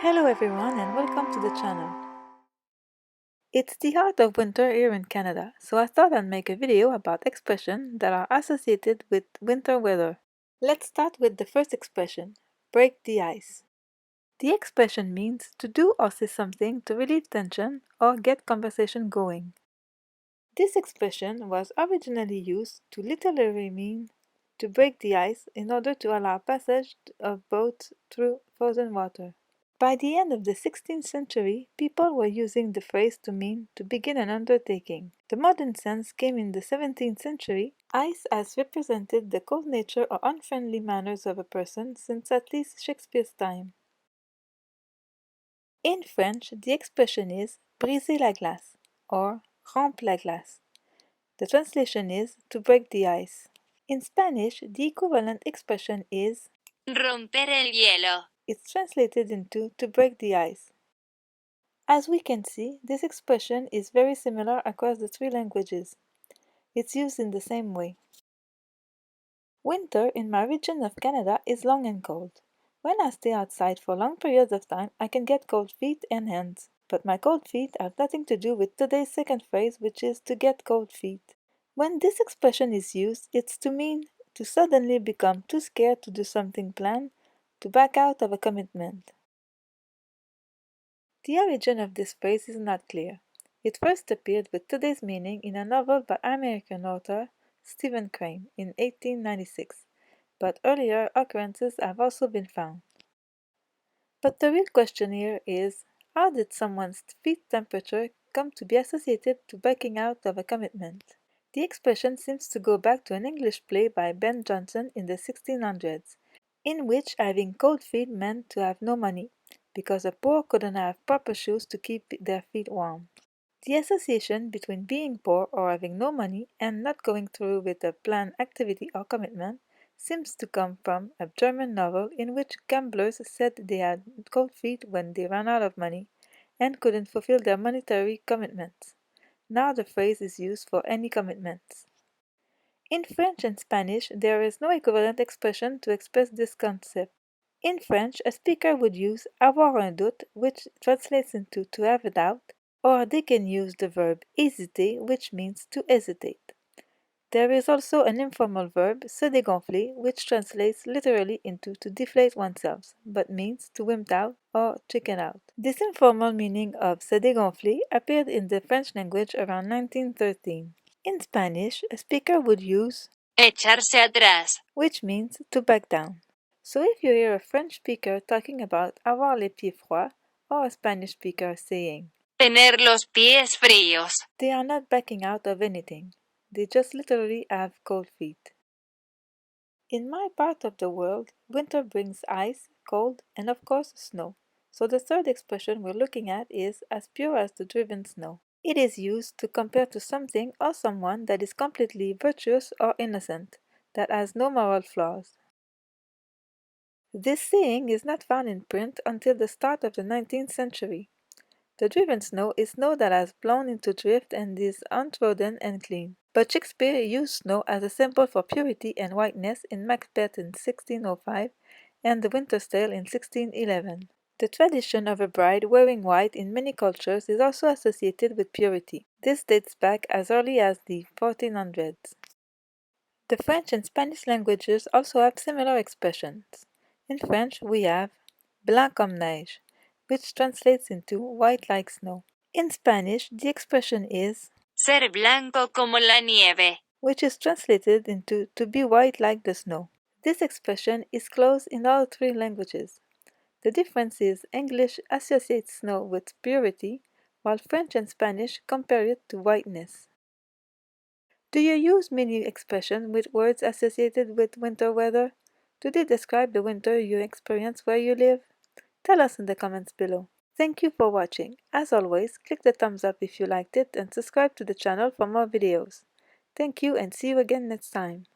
Hello everyone and welcome to the channel. It's the heart of winter here in Canada, so I thought I'd make a video about expressions that are associated with winter weather. Let's start with the first expression, break the ice. The expression means to do or say something to relieve tension or get conversation going. This expression was originally used to literally mean to break the ice in order to allow passage of boats through frozen water. By the end of the 16th century, people were using the phrase to mean to begin an undertaking. The modern sense came in the 17th century. Ice has represented the cold nature or unfriendly manners of a person since at least Shakespeare's time. In French, the expression is briser la glace or rompre la glace. The translation is to break the ice. In Spanish, the equivalent expression is romper el hielo. It's translated into to break the ice. As we can see, this expression is very similar across the three languages. It's used in the same way. Winter in my region of Canada is long and cold. When I stay outside for long periods of time, I can get cold feet and hands. But my cold feet have nothing to do with today's second phrase, which is to get cold feet. When this expression is used, it's to mean to suddenly become too scared to do something planned, to back out of a commitment. The origin of this phrase is not clear. It first appeared with today's meaning in a novel by American author Stephen Crane in 1896, but earlier occurrences have also been found. But the real question here is, how did someone's feet temperature come to be associated to backing out of a commitment? The expression seems to go back to an English play by Ben Jonson in the 1600s, in which having cold feet meant to have no money, because the poor couldn't have proper shoes to keep their feet warm. The association between being poor or having no money and not going through with a planned activity or commitment seems to come from a German novel in which gamblers said they had cold feet when they ran out of money and couldn't fulfill their monetary commitments. Now the phrase is used for any commitments. In French and Spanish, there is no equivalent expression to express this concept. In French, a speaker would use avoir un doute, which translates into to have a doubt, or they can use the verb hésiter, which means to hesitate. There is also an informal verb, se dégonfler, which translates literally into to deflate oneself, but means to wimp out or chicken out. This informal meaning of se dégonfler appeared in the French language around 1913. In Spanish, a speaker would use echarse atrás, which means to back down. So if you hear a French speaker talking about avoir les pieds froids, or a Spanish speaker saying tener los pies fríos, they are not backing out of anything, they just literally have cold feet. In my part of the world, winter brings ice, cold, and of course snow. So the third expression we're looking at is as pure as the driven snow. It is used to compare to something or someone that is completely virtuous or innocent, that has no moral flaws. This saying is not found in print until the start of the 19th century. The driven snow is snow that has blown into drift and is untrodden and clean. But Shakespeare used snow as a symbol for purity and whiteness in Macbeth in 1605 and The Winter's Tale in 1611. The tradition of a bride wearing white in many cultures is also associated with purity. This dates back as early as the 1400s. The French and Spanish languages also have similar expressions. In French, we have blanc comme neige, which translates into white like snow. In Spanish, the expression is ser blanco como la nieve, which is translated into to be white like the snow. This expression is close in all three languages. The difference is English associates snow with purity, while French and Spanish compare it to whiteness. Do you use many expressions with words associated with winter weather? Do they describe the winter you experience where you live? Tell us in the comments below. Thank you for watching. As always, click the thumbs up if you liked it and subscribe to the channel for more videos. Thank you and see you again next time.